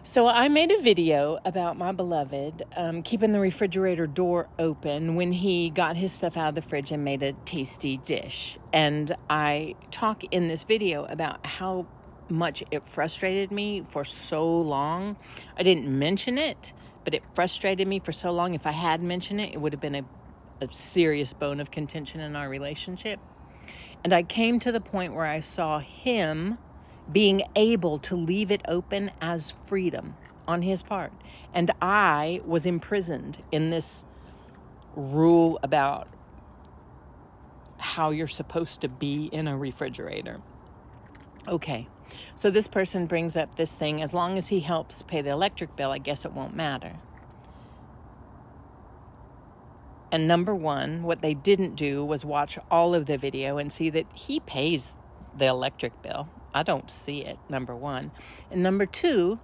So I made a video about my beloved keeping the refrigerator door open when he got his stuff out of the fridge and made a tasty dish. And I talk in this video about how much it frustrated me for so long. I didn't mention it, but it frustrated me for so long. If I had mentioned it, it would have been a serious bone of contention in our relationship. And I came to the point where I saw him being able to leave it open as freedom on his part. And I was imprisoned in this rule about how you're supposed to be in a refrigerator. Okay, so this person brings up this thing, as long as he helps pay the electric bill, I guess it won't matter. And number one, what they didn't do was watch all of the video and see that he pays the electric bill. I don't see it, number one. And number two,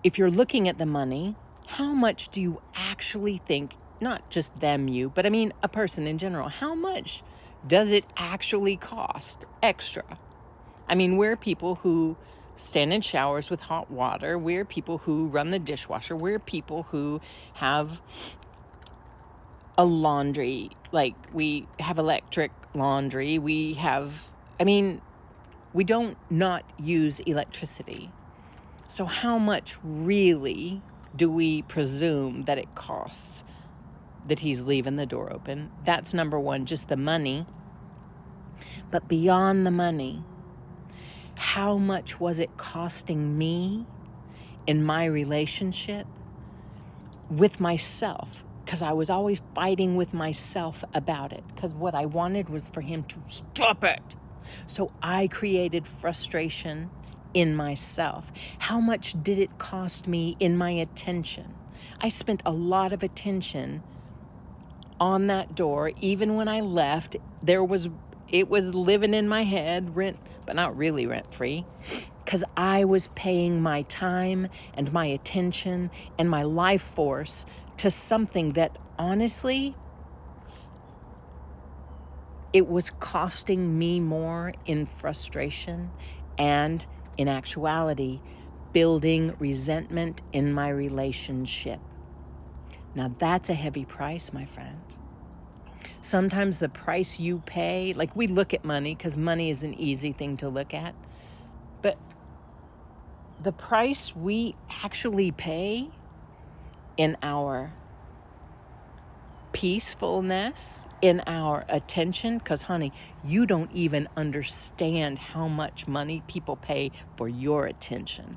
if you're looking at the money, how much do you actually think, not just them, you, but I mean a person in general, how much does it actually cost extra? I mean, we're people who stand in showers with hot water. We're people who run the dishwasher. We're people who have a laundry, like we have electric laundry. We don't not use electricity. So how much really do we presume that it costs that he's leaving the door open? That's number one, just the money. But beyond the money, how much was it costing me in my relationship with myself? Because I was always fighting with myself about it. Because what I wanted was for him to stop it. So I created frustration in myself. How much did it cost me in my attention? I spent a lot of attention on that door. Even when I left, it was living in my head, rent, but not really rent-free, because I was paying my time and my attention and my life force to something that honestly, it was costing me more in frustration and in actuality, building resentment in my relationship. Now that's a heavy price, my friend. Sometimes the price you pay, like we look at money because money is an easy thing to look at, but the price we actually pay in our peacefulness, in our attention, because honey, you don't even understand how much money people pay for your attention.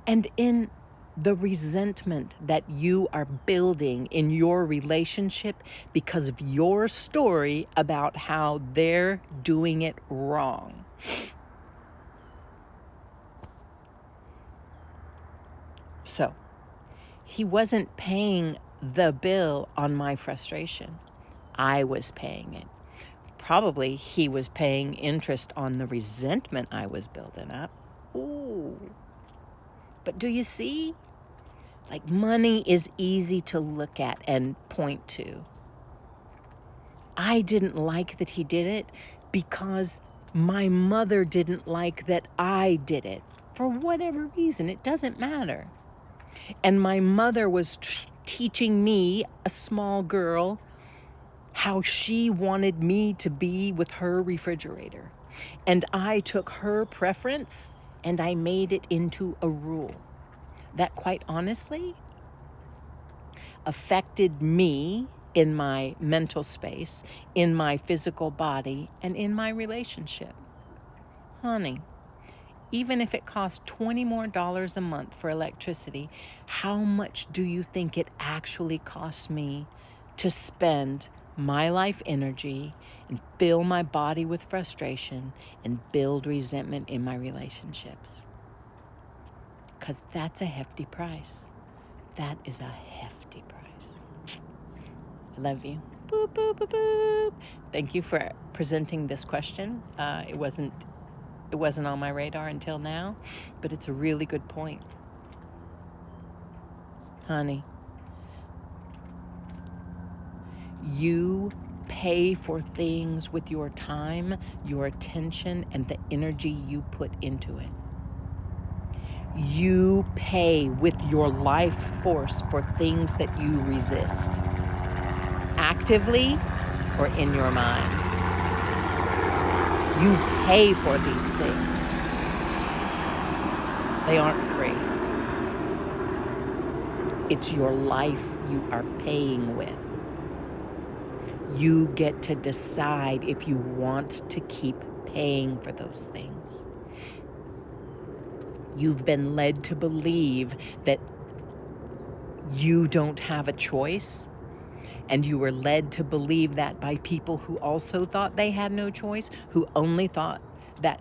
And in the resentment that you are building in your relationship because of your story about how they're doing it wrong. So, he wasn't paying the bill on my frustration. I was paying it. Probably he was paying interest on the resentment I was building up. Ooh. But do you see? Like, money is easy to look at and point to. I didn't like that he did it because my mother didn't like that I did it. For whatever reason, it doesn't matter. And my mother was teaching me, a small girl, how she wanted me to be with her refrigerator. And I took her preference and I made it into a rule that, quite honestly, affected me in my mental space, in my physical body, and in my relationship. Honey, even if it costs $20 more a month for electricity, how much do you think it actually costs me to spend my life energy and fill my body with frustration and build resentment in my relationships? Because that's a hefty price. That is a hefty price. I love you. Boop, boop, boop, boop. Thank you for presenting this question. It wasn't on my radar until now, but it's a really good point. Honey, you pay for things with your time, your attention, and the energy you put into it. You pay with your life force for things that you resist, actively or in your mind. You pay for these things. They aren't free. It's your life you are paying with. You get to decide if you want to keep paying for those things. You've been led to believe that you don't have a choice, and you were led to believe that by people who also thought they had no choice, who only thought that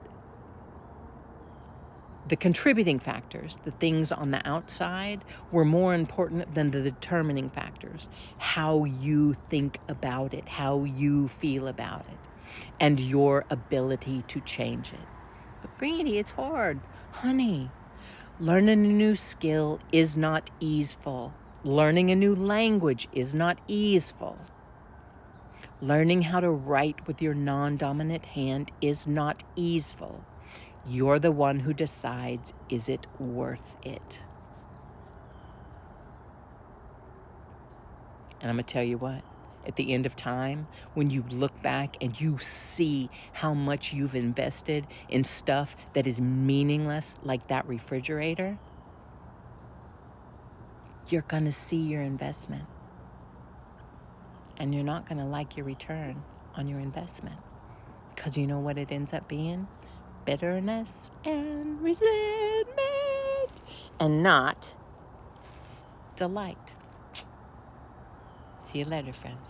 the contributing factors, the things on the outside, were more important than the determining factors. How you think about it, how you feel about it, and your ability to change it. But Brandy, it's hard. Honey, learning a new skill is not easeful. Learning a new language is not easeful. Learning how to write with your non-dominant hand is not easeful. You're the one who decides, is it worth it? And I'm going to tell you what, at the end of time, when you look back and you see how much you've invested in stuff that is meaningless, like that refrigerator, you're going to see your investment. And you're not going to like your return on your investment. Because you know what it ends up being? Bitterness and resentment, and not delight. See you later, friends.